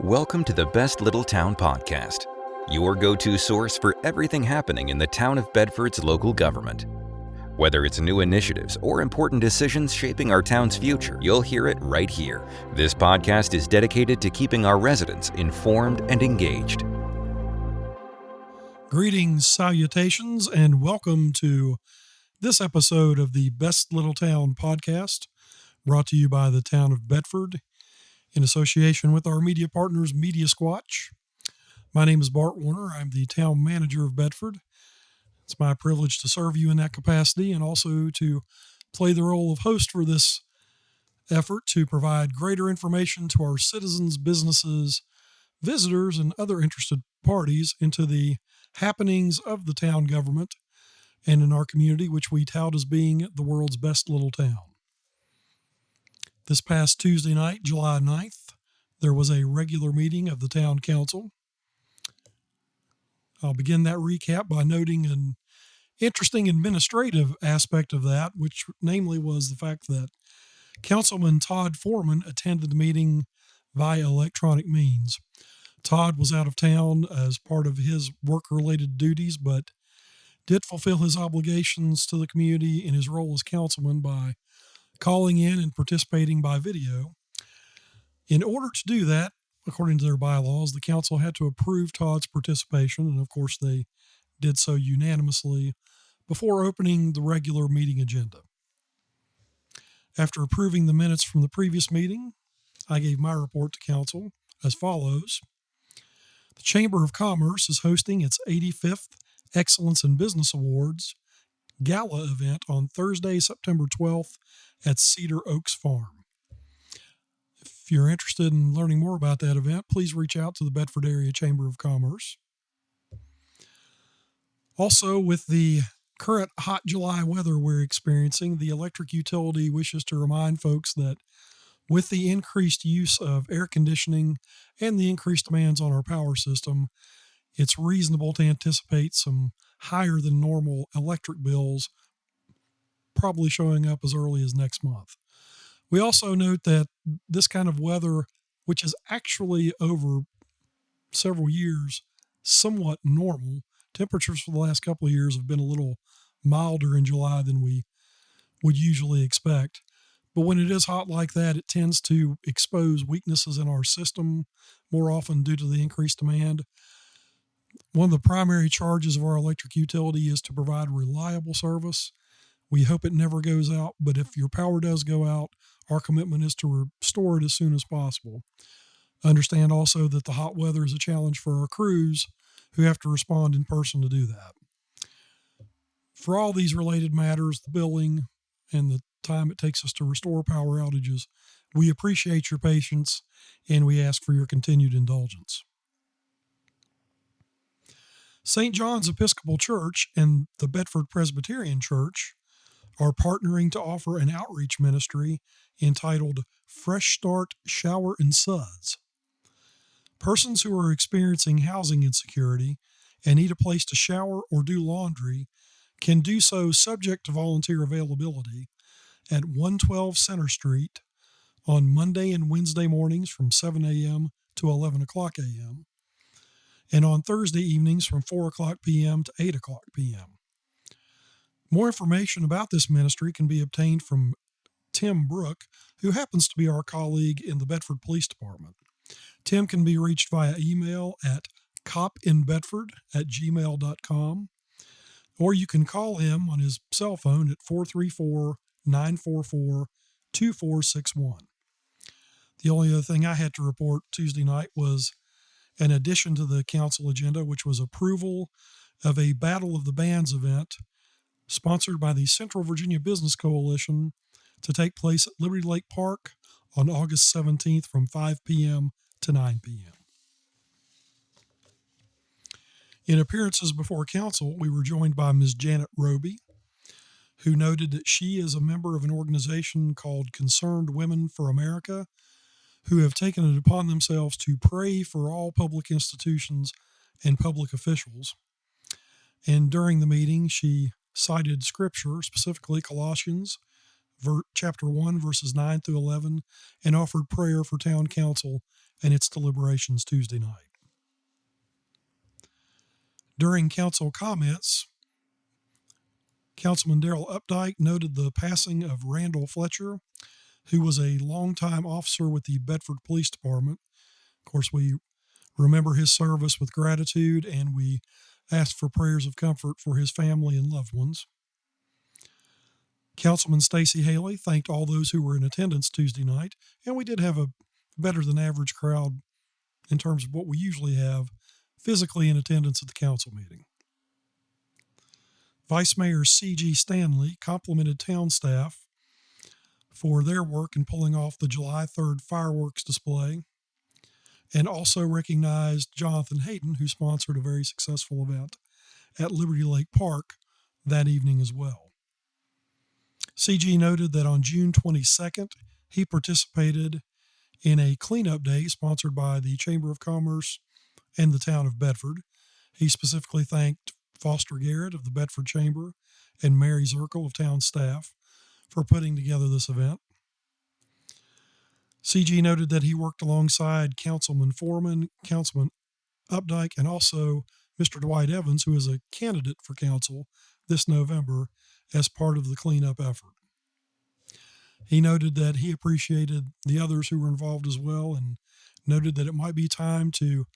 Welcome to the Best Little Town Podcast, your go-to source for everything happening in the town of Bedford's local government. Whether it's new initiatives or important decisions shaping our town's future, you'll hear it right here. This podcast is dedicated to keeping our residents informed and engaged. Greetings, salutations, and welcome to this episode of the Best Little Town Podcast, brought to you by the town of Bedford in association with our media partners, Media Squatch. My name is Bart Warner. I'm the town manager of Bedford. It's my privilege to serve you in that capacity and also to play the role of host for this effort to provide greater information to our citizens, businesses, visitors, and other interested parties into the happenings of the town government and in our community, which we tout as being the world's best little town. This past Tuesday night, July 9th, there was a regular meeting of the town council. I'll begin that recap by noting an interesting administrative aspect of that, which namely was the fact that Councilman Todd Foreman attended the meeting via electronic means. Todd was out of town as part of his work-related duties, but did fulfill his obligations to the community in his role as councilman by calling in and participating by video. In order to do that, according to their bylaws, the council had to approve Todd's participation, and of course they did so unanimously before opening the regular meeting agenda. After approving the minutes from the previous meeting, I gave my report to council as follows. The Chamber of Commerce is hosting its 85th Excellence in Business Awards Gala event on Thursday, September 12th at Cedar Oaks Farm. If you're interested in learning more about that event, please reach out to the Bedford Area Chamber of Commerce. Also, with the current hot July weather we're experiencing, the electric utility wishes to remind folks that with the increased use of air conditioning and the increased demands on our power system, it's reasonable to anticipate some higher than normal electric bills probably showing up as early as next month. We also note that this kind of weather, which is actually over several years somewhat normal, temperatures for the last couple of years have been a little milder in July than we would usually expect. But when it is hot like that, it tends to expose weaknesses in our system more often due to the increased demand. One of the primary charges of our electric utility is to provide reliable service. We hope it never goes out, but if your power does go out, our commitment is to restore it as soon as possible. Understand also that the hot weather is a challenge for our crews who have to respond in person to do that. For all these related matters, the billing and the time it takes us to restore power outages, we appreciate your patience and we ask for your continued indulgence. St. John's Episcopal Church and the Bedford Presbyterian Church are partnering to offer an outreach ministry entitled Fresh Start Shower and Suds. Persons who are experiencing housing insecurity and need a place to shower or do laundry can do so subject to volunteer availability at 112 Center Street on Monday and Wednesday mornings from 7 a.m. to 11 o'clock a.m. and on Thursday evenings from 4 o'clock p.m. to 8 o'clock p.m. More information about this ministry can be obtained from Tim Brook, who happens to be our colleague in the Bedford Police Department. Tim can be reached via email at copinbedford@gmail.com, or you can call him on his cell phone at 434-944-2461. The only other thing I had to report Tuesday night was an addition to the council agenda, which was approval of a Battle of the Bands event sponsored by the Central Virginia Business Coalition to take place at Liberty Lake Park on August 17th from 5 p.m. to 9 p.m. In appearances before council, we were joined by Ms. Janet Roby, who noted that she is a member of an organization called Concerned Women for America, who have taken it upon themselves to pray for all public institutions and public officials. And during the meeting, she cited scripture, specifically Colossians chapter 1, verses 9 through 11, and offered prayer for town council and its deliberations Tuesday night. During council comments, Councilman Darrell Updike noted the passing of Randall Fletcher, who was a longtime officer with the Bedford Police Department. Of course, we remember his service with gratitude, and we ask for prayers of comfort for his family and loved ones. Councilman Stacey Haley thanked all those who were in attendance Tuesday night, and we did have a better than average crowd in terms of what we usually have physically in attendance at the council meeting. Vice Mayor C.G. Stanley complimented town staff for their work in pulling off the July 3rd fireworks display, and also recognized Jonathan Hayden, who sponsored a very successful event at Liberty Lake Park that evening as well. CG noted that on June 22nd, he participated in a cleanup day sponsored by the Chamber of Commerce and the town of Bedford. He specifically thanked Foster Garrett of the Bedford Chamber and Mary Zirkle of town staff for putting together this event. CG noted that he worked alongside Councilman Foreman, Councilman Updike, and also Mr. Dwight Evans, who is a candidate for council this November as part of the cleanup effort. He noted that he appreciated the others who were involved as well, and noted that it might be time to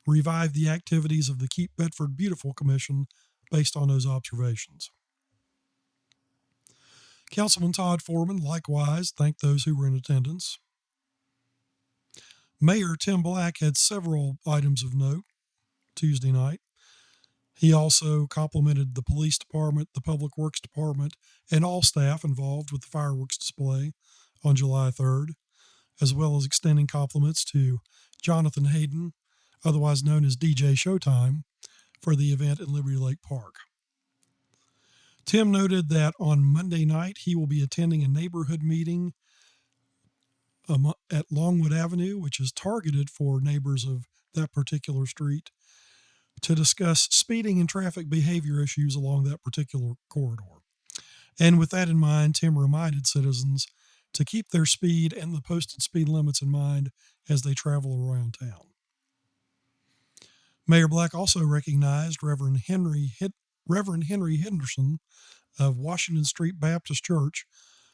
revive the activities of the Keep Bedford Beautiful Commission based on those observations. Councilman Todd Foreman likewise thanked those who were in attendance. Mayor Tim Black had several items of note Tuesday night. He also complimented the police department, the public works department, and all staff involved with the fireworks display on July 3rd, as well as extending compliments to Jonathan Hayden, otherwise known as DJ Showtime, for the event in Liberty Lake Park. Tim noted that on Monday night he will be attending a neighborhood meeting at Longwood Avenue, which is targeted for neighbors of that particular street, to discuss speeding and traffic behavior issues along that particular corridor. And with that in mind, Tim reminded citizens to keep their speed and the posted speed limits in mind as they travel around town. Mayor Black also recognized Reverend Henry Henderson of Washington Street Baptist Church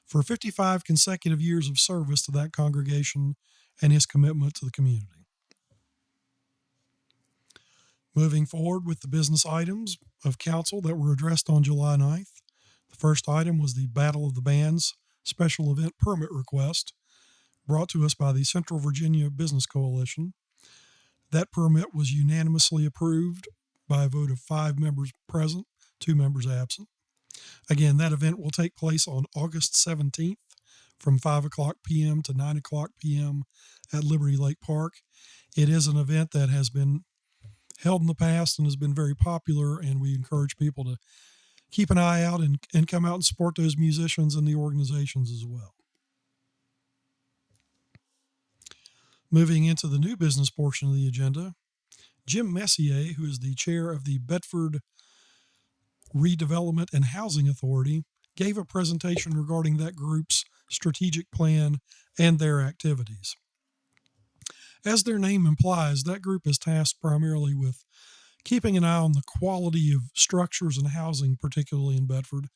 for 55 consecutive years of service to that congregation and his commitment to the community. Moving forward with the business items of council that were addressed on July 9th, the first item was the Battle of the Bands special event permit request brought to us by the Central Virginia Business Coalition. That permit was unanimously approved by a vote of 5 members present, 2 members absent. Again, that event will take place on August 17th from 5 o'clock p.m. to 9 o'clock p.m. at Liberty Lake Park. It is an event that has been held in the past and has been very popular, and we encourage people to keep an eye out and come out and support those musicians and the organizations as well. Moving into the new business portion of the agenda, Jim Messier, who is the chair of the Bedford Redevelopment and Housing Authority, gave a presentation regarding that group's strategic plan and their activities. As their name implies, that group is tasked primarily with keeping an eye on the quality of structures and housing, particularly in Bedford,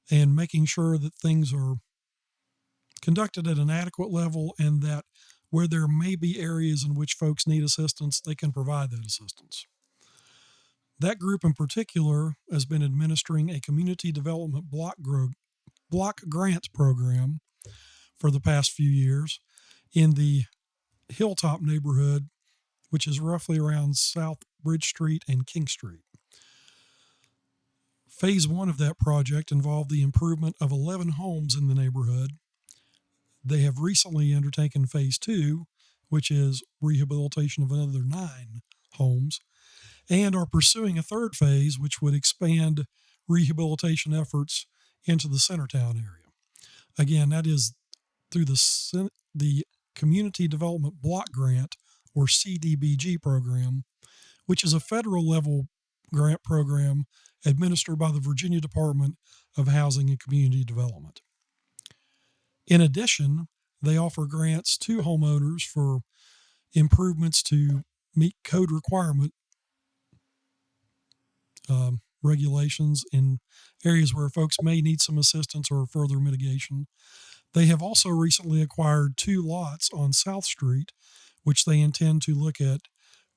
and making sure that things are conducted at an adequate level, and that where there may be areas in which folks need assistance, they can provide that assistance. That group in particular has been administering a community development block grant program for the past few years in the Hilltop neighborhood, which is roughly around South Bridge Street and King Street. Phase 1 of that project involved the improvement of 11 homes in the neighborhood. They have recently undertaken Phase 2, which is rehabilitation of another 9 homes, and are pursuing a third phase, which would expand rehabilitation efforts into the Centertown area. Again, that is through the Community Development Block Grant, or CDBG program, which is a federal level grant program administered by the Virginia Department of Housing and Community Development. In addition, they offer grants to homeowners for improvements to meet code requirement regulations in areas where folks may need some assistance or further mitigation. They have also recently acquired 2 lots on South Street, which they intend to look at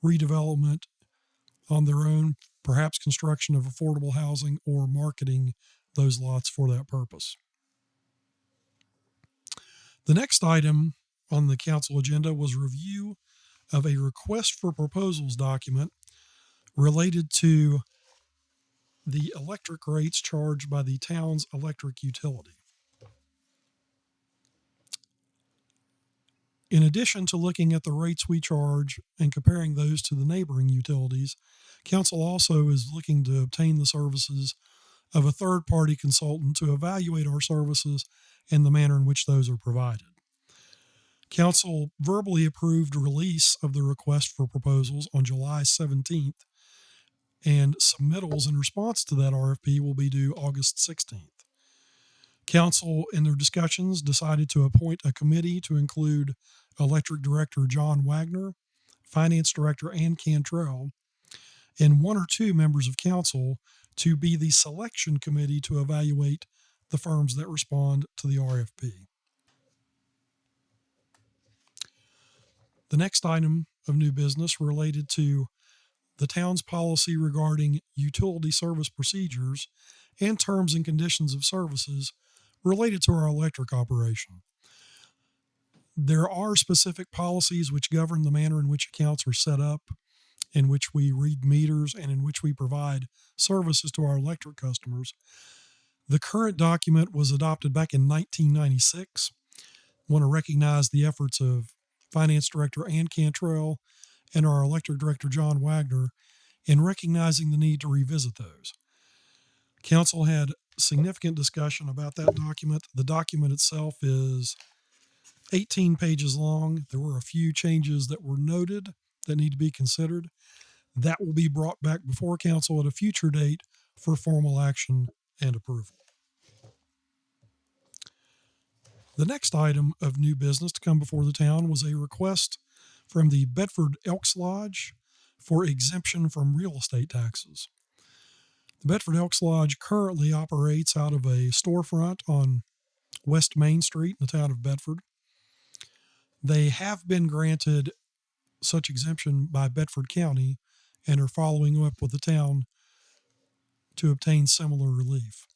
redevelopment on their own, perhaps construction of affordable housing or marketing those lots for that purpose. The next item on the council agenda was review of a request for proposals document related to the electric rates charged by the town's electric utility. In addition to looking at the rates we charge and comparing those to the neighboring utilities, council also is looking to obtain the services of a third-party consultant to evaluate our services and the manner in which those are provided. Council verbally approved release of the request for proposals on July 17th, and submittals in response to that RFP will be due August 16th. Council, in their discussions, decided to appoint a committee to include Electric Director John Wagner, Finance Director Ann Cantrell, and 1 or 2 members of council to be the selection committee to evaluate the firms that respond to the RFP. The next item of new business related to the town's policy regarding utility service procedures and terms and conditions of services related to our electric operation. There are specific policies which govern the manner in which accounts are set up, in which we read meters, and in which we provide services to our electric customers. The current document was adopted back in 1996. I want to recognize the efforts of Finance Director Ann Cantrell and our Electric Director John Wagner in recognizing the need to revisit those. Council had significant discussion about that document. The document itself is 18 pages long. There were a few changes that were noted that need to be considered. That will be brought back before council at a future date for formal action and approval. The next item of new business to come before the town was a request from the Bedford Elks Lodge for exemption from real estate taxes. The Bedford Elks Lodge currently operates out of a storefront on West Main Street in the town of Bedford. They have been granted such exemption by Bedford County and are following up with the town to obtain similar relief.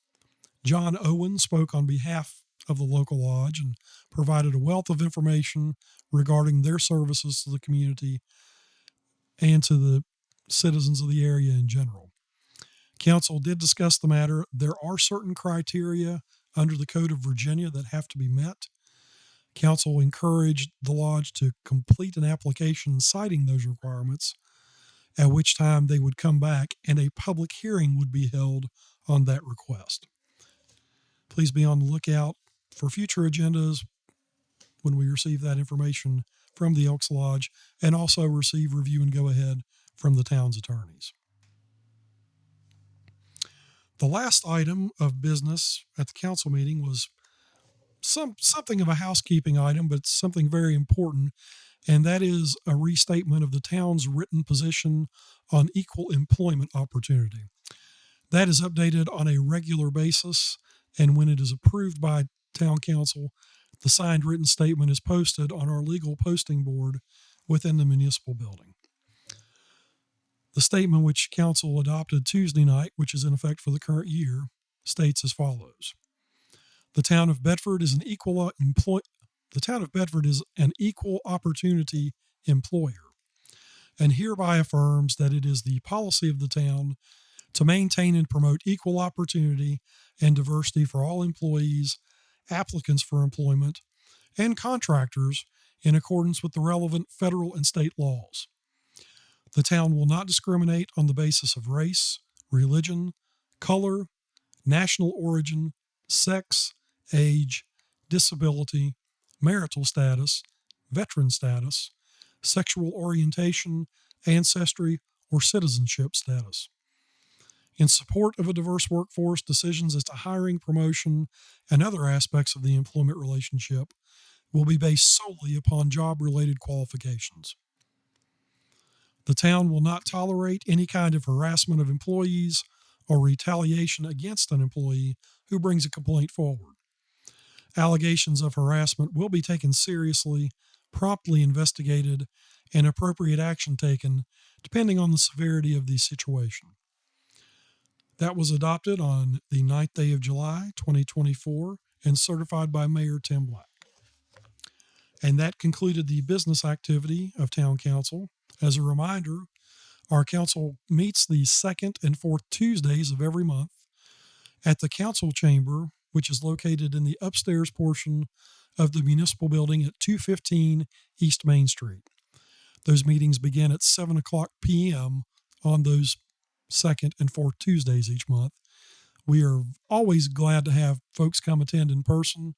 John Owen spoke on behalf of the local lodge and provided a wealth of information regarding their services to the community and to the citizens of the area in general. Council did discuss the matter. There are certain criteria under the Code of Virginia that have to be met. Council encouraged the lodge to complete an application citing those requirements, at which time they would come back and a public hearing would be held on that request. Please be on the lookout for future agendas when we receive that information from the Elks Lodge and also receive review and go ahead from the town's attorneys. The last item of business at the council meeting was something of a housekeeping item, but something very important, and that is a restatement of the town's written position on equal employment opportunity. That is updated on a regular basis, and when it is approved by town council, the signed written statement is posted on our legal posting board within the municipal building. The statement, which council adopted Tuesday night, which is in effect for the current year, states as follows. The town of Bedford is an equal opportunity employer, and hereby affirms that it is the policy of the town to maintain and promote equal opportunity and diversity for all employees, applicants for employment, and contractors in accordance with the relevant federal and state laws. The town will not discriminate on the basis of race, religion, color, national origin, sex, age, disability, marital status, veteran status, sexual orientation, ancestry, or citizenship status. In support of a diverse workforce, decisions as to hiring, promotion, and other aspects of the employment relationship will be based solely upon job-related qualifications. The town will not tolerate any kind of harassment of employees or retaliation against an employee who brings a complaint forward. Allegations of harassment will be taken seriously, promptly investigated, and appropriate action taken depending on the severity of the situation. That was adopted on the 9th day of July, 2024, and certified by Mayor Tim Black. And that concluded the business activity of Town Council. As a reminder, our council meets the second and fourth Tuesdays of every month at the council chamber, which is located in the upstairs portion of the municipal building at 215 East Main Street. Those meetings begin at 7 o'clock p.m. on those second and fourth Tuesdays each month. We are always glad to have folks come attend in person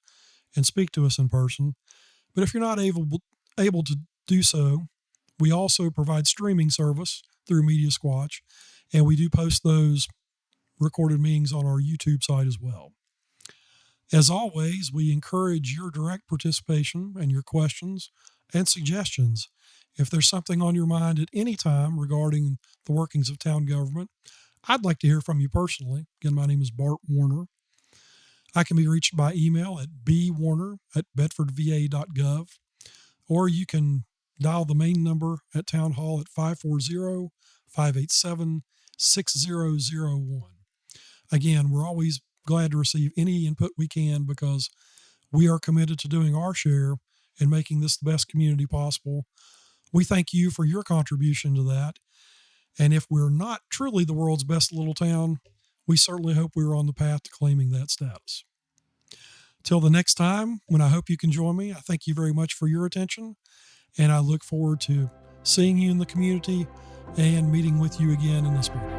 and speak to us in person. But if you're not able to do so, we also provide streaming service through Media Squatch, and we do post those recorded meetings on our YouTube site as well. As always, we encourage your direct participation and your questions and suggestions. If there's something on your mind at any time regarding the workings of town government, I'd like to hear from you personally. Again, my name is Bart Warner. I can be reached by email at bwarner@bedfordva.gov, or you can dial the main number at Town Hall at 540-587-6001. Again, we're always glad to receive any input we can because we are committed to doing our share in making this the best community possible. We thank you for your contribution to that. And if we're not truly the world's best little town, we certainly hope we're on the path to claiming that status. Till the next time, when I hope you can join me, I thank you very much for your attention, and I look forward to seeing you in the community and meeting with you again in this meeting.